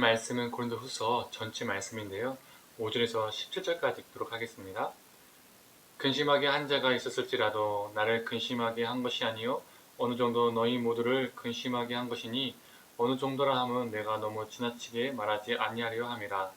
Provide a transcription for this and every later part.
말씀은 고린도후서 전체 말씀인데요. 5절에서 17절까지 읽도록 하겠습니다. 근심하게 한 자가 있었을지라도 나를 근심하게 한 것이 아니요 어느 정도 너희 모두를 근심하게 한 것이니 어느 정도라 함은 내가 너무 지나치게 말하지 아니하려 함이라.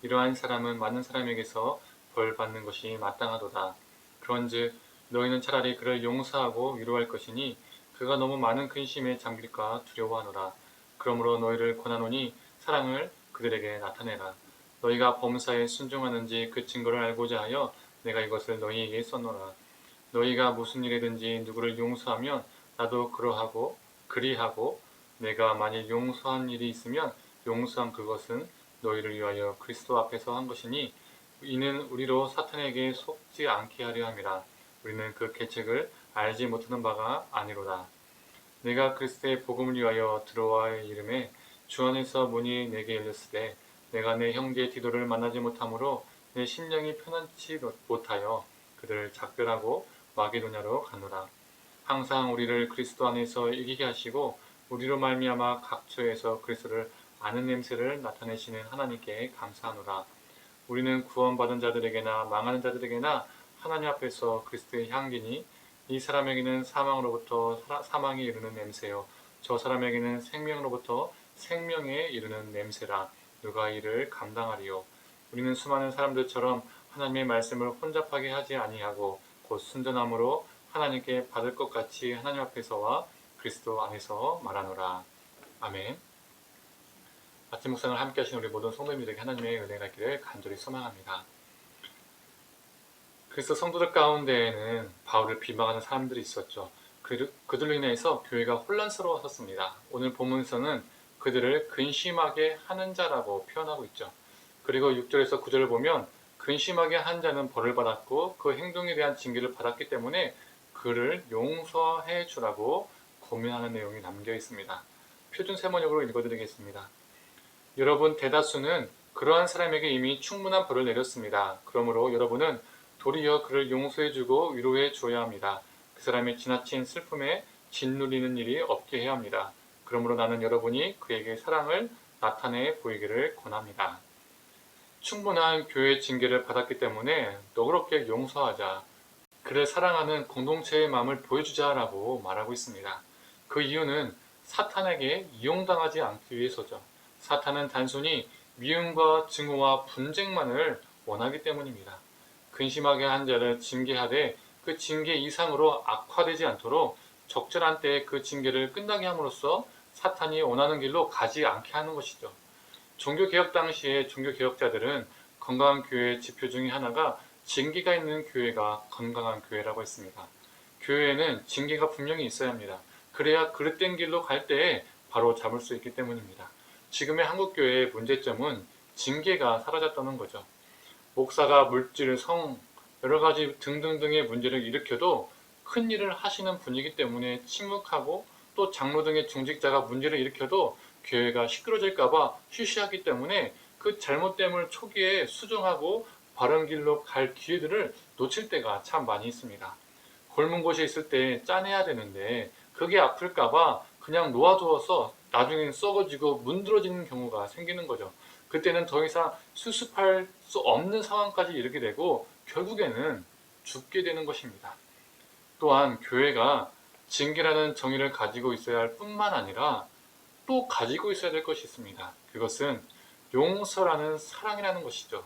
이러한 사람은 많은 사람에게서 벌 받는 것이 마땅하도다. 그런즉 너희는 차라리 그를 용서하고 위로할 것이니 그가 너무 많은 근심에 잠길까 두려워하노라. 그러므로 너희를 권하노니 사랑을 그들에게 나타내라. 너희가 범사에 순종하는지 그 증거를 알고자 하여 내가 이것을 너희에게 썼노라. 너희가 무슨 일이든지 누구를 용서하면 나도 그러하고 그리하고 내가 만일 용서한 일이 있으면 용서한 그것은 너희를 위하여 그리스도 앞에서 한 것이니 이는 우리로 사탄에게 속지 않게 하려 함이라. 우리는 그 계책을 알지 못하는 바가 아니로다. 내가 그리스도의 복음을 위하여 들어와의 이름에 주 안에서 문이 내게 열렸으되 내가 내 형제 디도를 만나지 못하므로 내 심령이 편안치 못하여 그들을 작별하고 마게도냐로 가노라. 항상 우리를 그리스도 안에서 이기게 하시고 우리로 말미암아 각처에서 그리스도를 아는 냄새를 나타내시는 하나님께 감사하노라. 우리는 구원받은 자들에게나 망하는 자들에게나 하나님 앞에서 그리스도의 향기니 이 사람에게는 사망으로부터 사망에 이르는 냄새요 저 사람에게는 생명으로부터 생명에 이르는 냄새라. 누가 이를 감당하리요. 우리는 수많은 사람들처럼 하나님의 말씀을 혼잡하게 하지 아니하고 곧 순전함으로 하나님께 받을 것 같이 하나님 앞에서와 그리스도 안에서 말하노라. 아멘. 아침 묵상을 함께 하신 우리 모든 성도님들에게 하나님의 은혜가 있기를 간절히 소망합니다. 그리스도 성도들 가운데에는 바울을 비방하는 사람들이 있었죠. 그들로 인해서 교회가 혼란스러웠었습니다. 오늘 본문에서는 그들을 근심하게 하는 자라고 표현하고 있죠. 그리고 6절에서 9절을 보면 근심하게 한 자는 벌을 받았고 그 행동에 대한 징계를 받았기 때문에 그를 용서해 주라고 고민하는 내용이 담겨 있습니다. 표준 세번역으로 읽어드리겠습니다. 여러분 대다수는 그러한 사람에게 이미 충분한 벌을 내렸습니다. 그러므로 여러분은 도리어 그를 용서해주고 위로해 줘야 합니다. 그 사람의 지나친 슬픔에 짓눌리는 일이 없게 해야 합니다. 그러므로 나는 여러분이 그에게 사랑을 나타내 보이기를 권합니다. 충분한 교회 징계를 받았기 때문에 너그럽게 용서하자, 그를 사랑하는 공동체의 마음을 보여주자라고 말하고 있습니다. 그 이유는 사탄에게 이용당하지 않기 위해서죠. 사탄은 단순히 미움과 증오와 분쟁만을 원하기 때문입니다. 근심하게 한 자를 징계하되 그 징계 이상으로 악화되지 않도록 적절한 때에 그 징계를 끝나게 함으로써 사탄이 원하는 길로 가지 않게 하는 것이죠. 종교개혁 당시에 종교개혁자들은 건강한 교회의 지표 중에 하나가 징계가 있는 교회가 건강한 교회라고 했습니다. 교회에는 징계가 분명히 있어야 합니다. 그래야 그릇된 길로 갈 때에 바로 잡을 수 있기 때문입니다. 지금의 한국교회의 문제점은 징계가 사라졌다는 거죠. 목사가 물질, 성, 여러 가지 등등등의 문제를 일으켜도 큰 일을 하시는 분이기 때문에 침묵하고 또 장로 등의 중직자가 문제를 일으켜도 교회가 시끄러질까봐 쉬쉬하기 때문에 그 잘못됨을 초기에 수정하고 바른 길로 갈 기회들을 놓칠 때가 참 많이 있습니다. 골문 곳에 있을 때 짜내야 되는데 그게 아플까봐 그냥 놓아두어서 나중엔 썩어지고 문드러지는 경우가 생기는 거죠. 그때는 더 이상 수습할 수 없는 상황까지 이르게 되고 결국에는 죽게 되는 것입니다. 또한 교회가 징계라는 정의를 가지고 있어야 할 뿐만 아니라 또 가지고 있어야 될 것이 있습니다. 그것은 용서라는 사랑이라는 것이죠.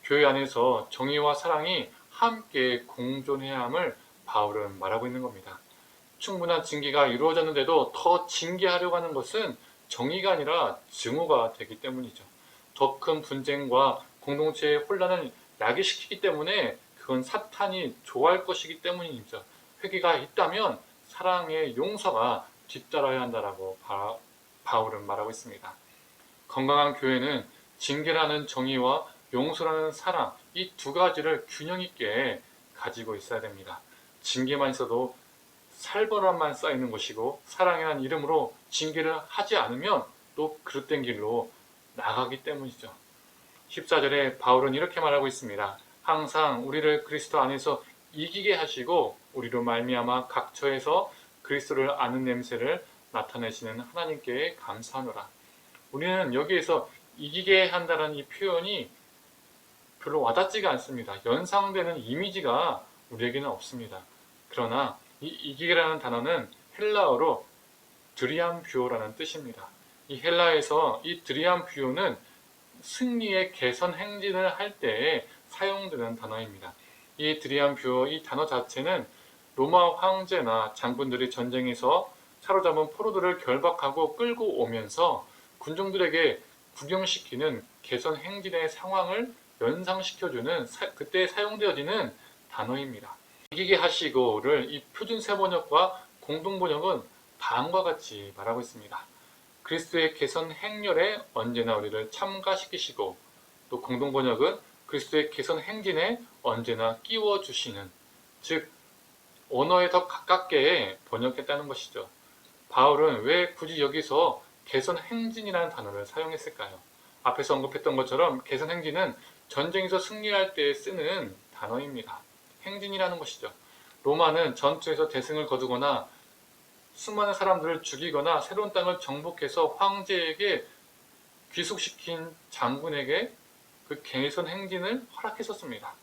교회 안에서 정의와 사랑이 함께 공존해야 함을 바울은 말하고 있는 겁니다. 충분한 징계가 이루어졌는데도 더 징계하려고 하는 것은 정의가 아니라 증오가 되기 때문이죠. 더 큰 분쟁과 공동체의 혼란을 야기시키기 때문에 그건 사탄이 좋아할 것이기 때문이죠. 회개가 있다면 사랑의 용서가 뒤따라야 한다라고 바울은 말하고 있습니다. 건강한 교회는 징계라는 정의와 용서라는 사랑, 이 두 가지를 균형 있게 가지고 있어야 됩니다. 징계만 있어도 살벌함만 쌓이는 것이고 사랑이라는 이름으로 징계를 하지 않으면 또 그릇된 길로 나가기 때문이죠. 14절에 바울은 이렇게 말하고 있습니다. 항상 우리를 그리스도 안에서 이기게 하시고 우리로 말미암아 각처에서 그리스도를 아는 냄새를 나타내시는 하나님께 감사하노라. 우리는 여기에서 이기게 한다는 이 표현이 별로 와닿지가 않습니다. 연상되는 이미지가 우리에게는 없습니다. 그러나 이 이기게라는 단어는 헬라어로 드리암뷰오라는 뜻입니다. 이 헬라에서 이 드리암뷰오는 승리의 개선 행진을 할 때에 사용되는 단어입니다. 이 드리암뷰오 이 단어 자체는 로마 황제나 장군들이 전쟁에서 사로잡은 포로들을 결박하고 끌고 오면서 군중들에게 구경시키는 개선 행진의 상황을 연상시켜주는 그때 사용되어지는 단어입니다. 이기게 하시고를 이 표준 세번역과 공동 번역은 다음과 같이 말하고 있습니다. 그리스도의 개선 행렬에 언제나 우리를 참가시키시고, 또 공동 번역은 그리스도의 개선 행진에 언제나 끼워주시는, 즉 언어에 더 가깝게 번역했다는 것이죠. 바울은 왜 굳이 여기서 개선 행진이라는 단어를 사용했을까요? 앞에서 언급했던 것처럼 개선 행진은 전쟁에서 승리할 때 쓰는 단어입니다. 행진이라는 것이죠. 로마는 전투에서 대승을 거두거나 수많은 사람들을 죽이거나 새로운 땅을 정복해서 황제에게 귀속시킨 장군에게 그 개선 행진을 허락했었습니다.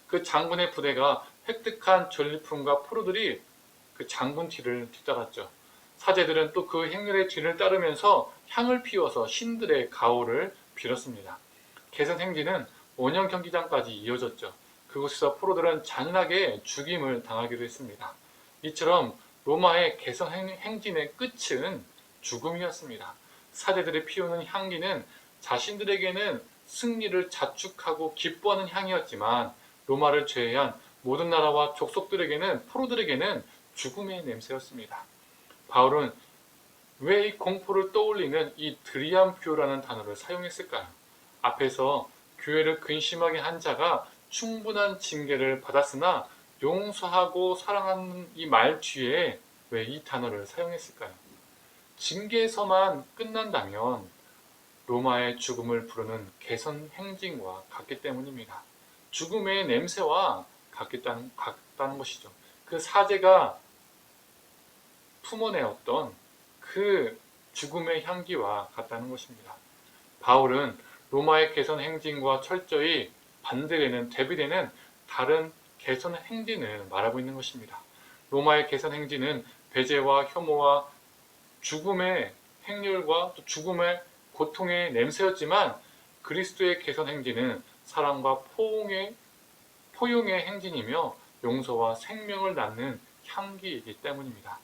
그 장군의 부대가 획득한 전리품과 포로들이 그 장군 뒤를 뒤따랐죠. 사제들은 또 그 행렬의 뒤를 따르면서 향을 피워서 신들의 가호를 빌었습니다. 개선 행진은 원형 경기장까지 이어졌죠. 그곳에서 포로들은 잔인하게 죽임을 당하기도 했습니다. 이처럼 로마의 개선 행진의 끝은 죽음이었습니다. 사제들이 피우는 향기는 자신들에게는 승리를 자축하고 기뻐하는 향이었지만 로마를 제외한 모든 나라와 족속들에게는 포로들에게는 죽음의 냄새였습니다. 바울은 왜 이 공포를 떠올리는 이 드리암뷰라는 단어를 사용했을까요? 앞에서 교회를 근심하게 한 자가 충분한 징계를 받았으나 용서하고 사랑하는 이 말 뒤에 왜 이 단어를 사용했을까요? 징계에서만 끝난다면 로마의 죽음을 부르는 개선 행진과 같기 때문입니다. 죽음의 냄새와 같다는 것이죠. 그 사제가 품어내었던 그 죽음의 향기와 같다는 것입니다. 바울은 로마의 개선 행진과 철저히 반대되는 대비되는 다른 개선 행진을 말하고 있는 것입니다. 로마의 개선 행진은 배제와 혐오와 죽음의 행렬과 또 죽음의 고통의 냄새였지만 그리스도의 개선 행진은 사랑과 포용의 행진이며 용서와 생명을 낳는 향기이기 때문입니다.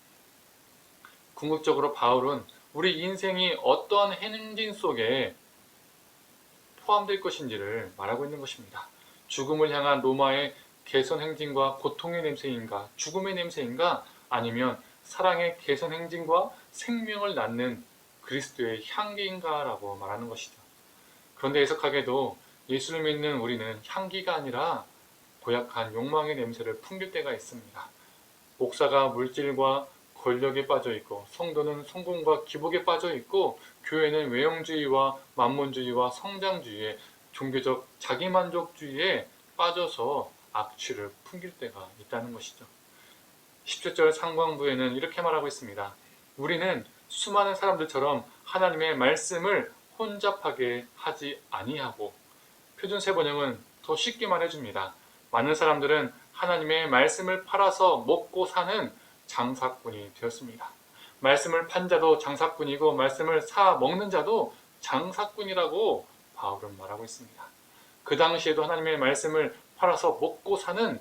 궁극적으로 바울은 우리 인생이 어떠한 행진 속에 포함될 것인지를 말하고 있는 것입니다. 죽음을 향한 로마의 개선 행진과 고통의 냄새인가, 죽음의 냄새인가, 아니면 사랑의 개선 행진과 생명을 낳는 그리스도의 향기인가라고 말하는 것이죠. 그런데 해석하게도 예수를 믿는 우리는 향기가 아니라 고약한 욕망의 냄새를 풍길 때가 있습니다. 목사가 물질과 권력에 빠져 있고, 성도는 성공과 기복에 빠져 있고, 교회는 외형주의와 만몬주의와 성장주의에, 종교적 자기만족주의에 빠져서 악취를 풍길 때가 있다는 것이죠. 17절 상반부에는 이렇게 말하고 있습니다. 우리는 수많은 사람들처럼 하나님의 말씀을 혼잡하게 하지 아니하고, 표준 세번역은 더 쉽게 말해줍니다. 많은 사람들은 하나님의 말씀을 팔아서 먹고 사는 장사꾼이 되었습니다. 말씀을 판 자도 장사꾼이고 말씀을 사 먹는 자도 장사꾼이라고 바울은 말하고 있습니다. 그 당시에도 하나님의 말씀을 팔아서 먹고 사는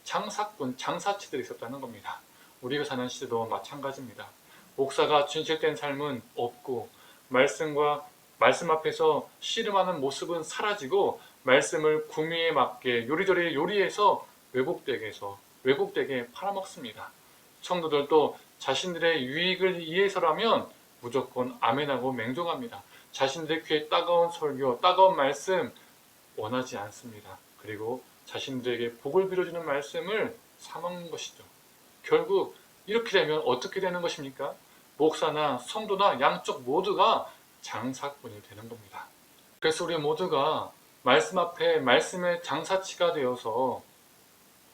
장사꾼, 장사치들이 있었다는 겁니다. 우리가 사는 시대도 마찬가지입니다. 목사가 진실된 삶은 없고 말씀 앞에서 씨름하는 모습은 사라지고 말씀을 구미에 맞게 요리조리 요리해서 왜곡되게 팔아먹습니다. 성도들도 자신들의 유익을 위해서라면 무조건 아멘하고 맹종합니다. 자신들의 귀에 따가운 설교, 따가운 말씀 원하지 않습니다. 그리고 자신들에게 복을 빌어주는 말씀을 사먹는 것이죠. 결국 이렇게 되면 어떻게 되는 것입니까? 목사나 성도나 양쪽 모두가 장사꾼이 되는 겁니다. 그래서 우리 모두가 말씀 앞에 말씀의 장사치가 되어서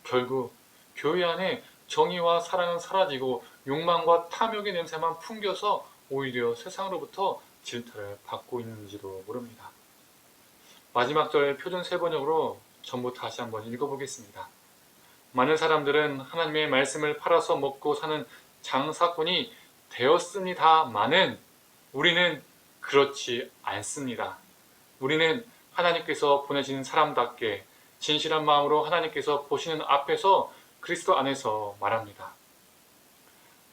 결국 교회 안에 정의와 사랑은 사라지고 욕망과 탐욕의 냄새만 풍겨서 오히려 세상으로부터 질타를 받고 있는지도 모릅니다. 마지막 절 표준 세번역으로 전부 다시 한번 읽어보겠습니다. 많은 사람들은 하나님의 말씀을 팔아서 먹고 사는 장사꾼이 되었습니다마는 우리는 그렇지 않습니다. 우리는 하나님께서 보내신 사람답게 진실한 마음으로 하나님께서 보시는 앞에서 그리스도 안에서 말합니다.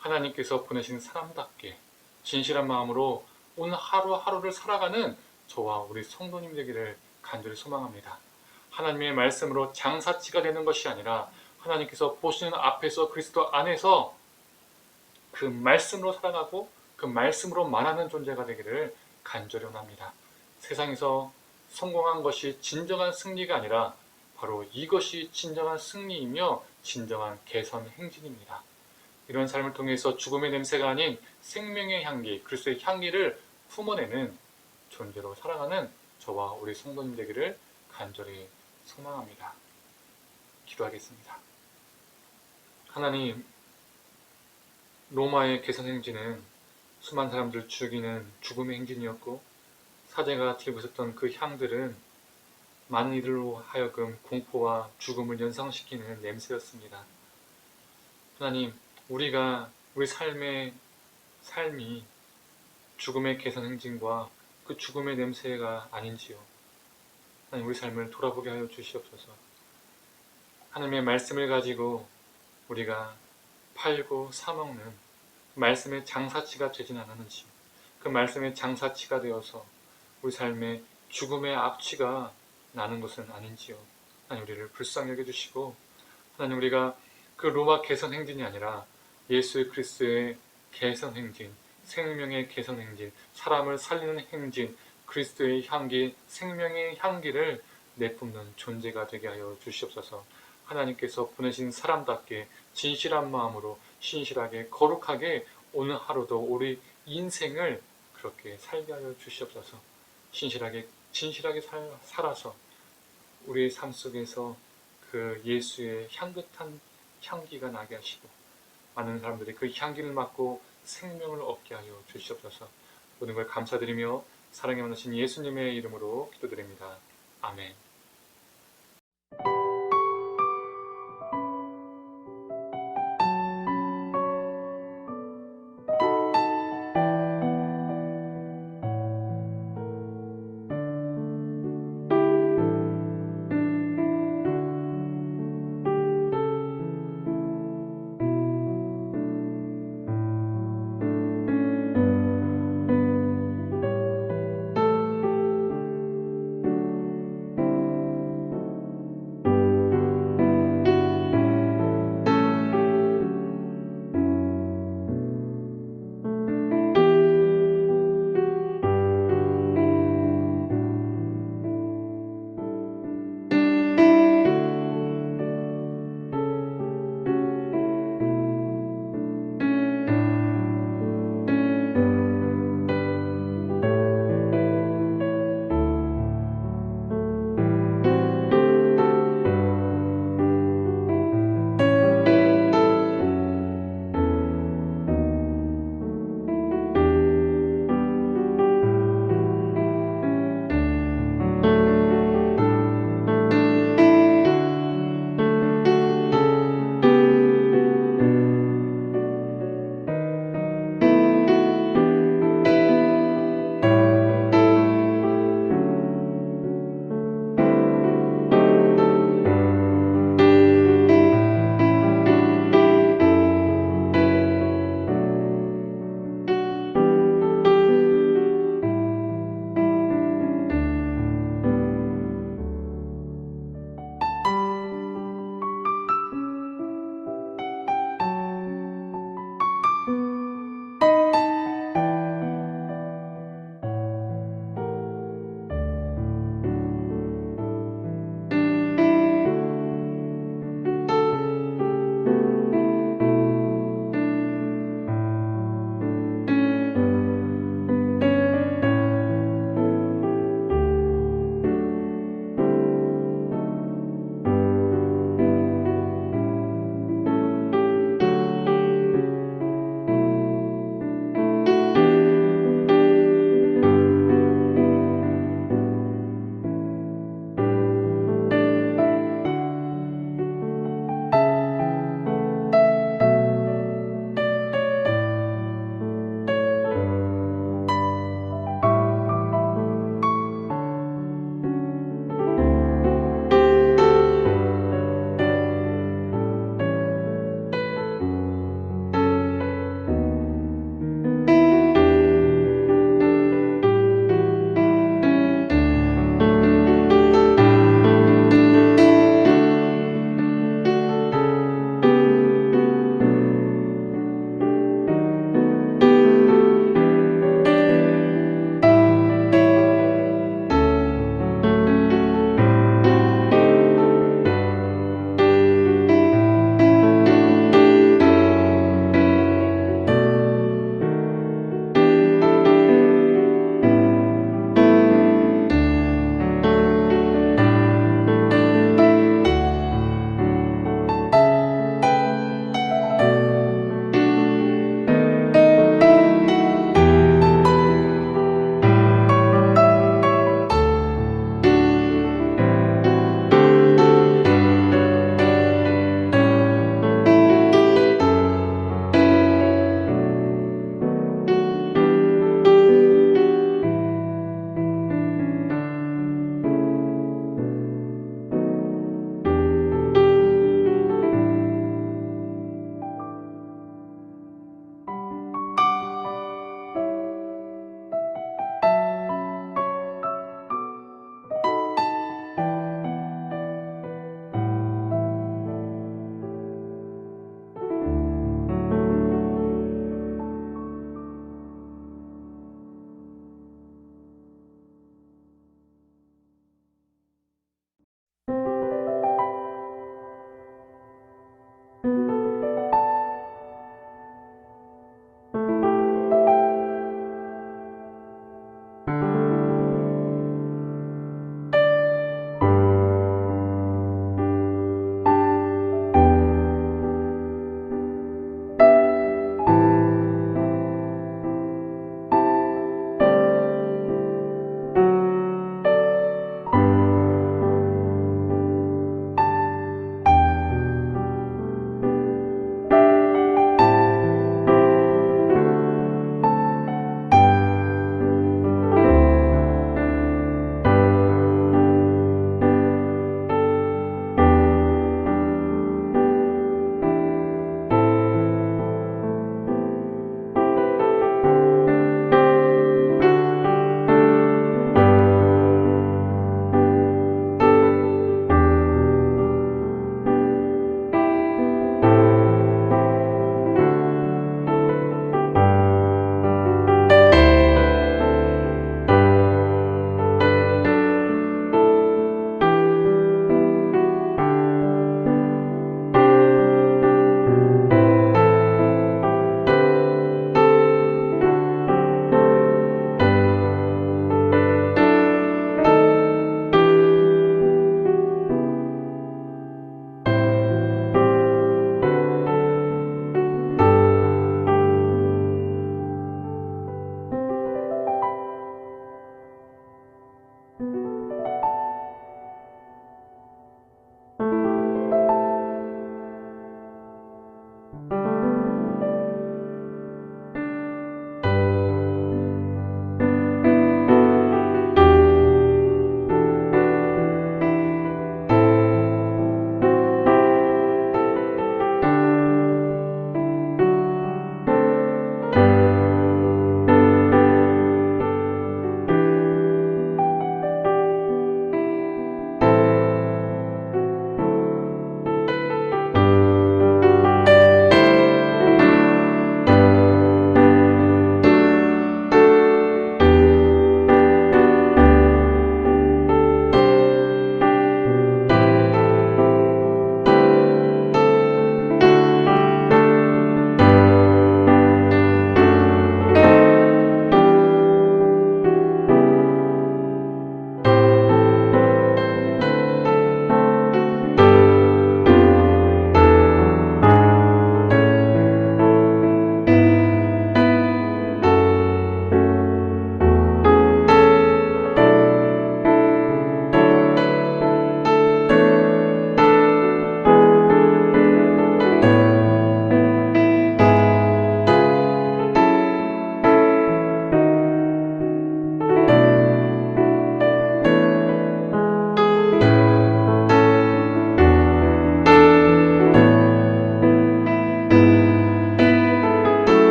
하나님께서 보내신 사람답게 진실한 마음으로 오늘 하루하루를 살아가는 저와 우리 성도님 되기를 간절히 소망합니다. 하나님의 말씀으로 장사치가 되는 것이 아니라 하나님께서 보시는 앞에서 그리스도 안에서 그 말씀으로 살아가고 그 말씀으로 말하는 존재가 되기를 간절히 원합니다. 세상에서 성공한 것이 진정한 승리가 아니라 바로 이것이 진정한 승리이며 진정한 개선 행진입니다. 이런 삶을 통해서 죽음의 냄새가 아닌 생명의 향기, 그리스도의 향기를 품어내는 존재로 살아가는 저와 우리 성도님 되기를 간절히 소망합니다. 기도하겠습니다. 하나님, 로마의 개선 행진은 수많은 사람들을 죽이는 죽음의 행진이었고 사제가 들고 있었던 그 향들은 많은 이들로 하여금 공포와 죽음을 연상시키는 냄새였습니다. 하나님, 우리가 우리 삶이 죽음의 개선 행진과 그 죽음의 냄새가 아닌지요. 하나님, 우리 삶을 돌아보게 하여 주시옵소서. 하나님의 말씀을 가지고 우리가 팔고 사먹는 말씀의 장사치가 되진 않았는지, 그 말씀의 장사치가 되어서 우리 삶에 죽음의 악취가 나는 것은 아닌지요. 하나님, 우리를 불쌍히 여겨주시고, 하나님, 우리가 그 로마 개선 행진이 아니라 예수 그리스도의 개선 행진, 생명의 개선 행진, 사람을 살리는 행진, 그리스도의 향기, 생명의 향기를 내뿜는 존재가 되게 하여 주시옵소서. 하나님께서 보내신 사람답게 진실한 마음으로 신실하게 거룩하게 오늘 하루도 우리 인생을 그렇게 살게 하여 주시옵소서. 진실하게 살아서 우리의 삶 속에서 그 예수의 향긋한 향기가 나게 하시고 많은 사람들이 그 향기를 맡고 생명을 얻게 하여 주시옵소서. 모든 걸 감사드리며 사랑에 많으신 예수님의 이름으로 기도드립니다. 아멘.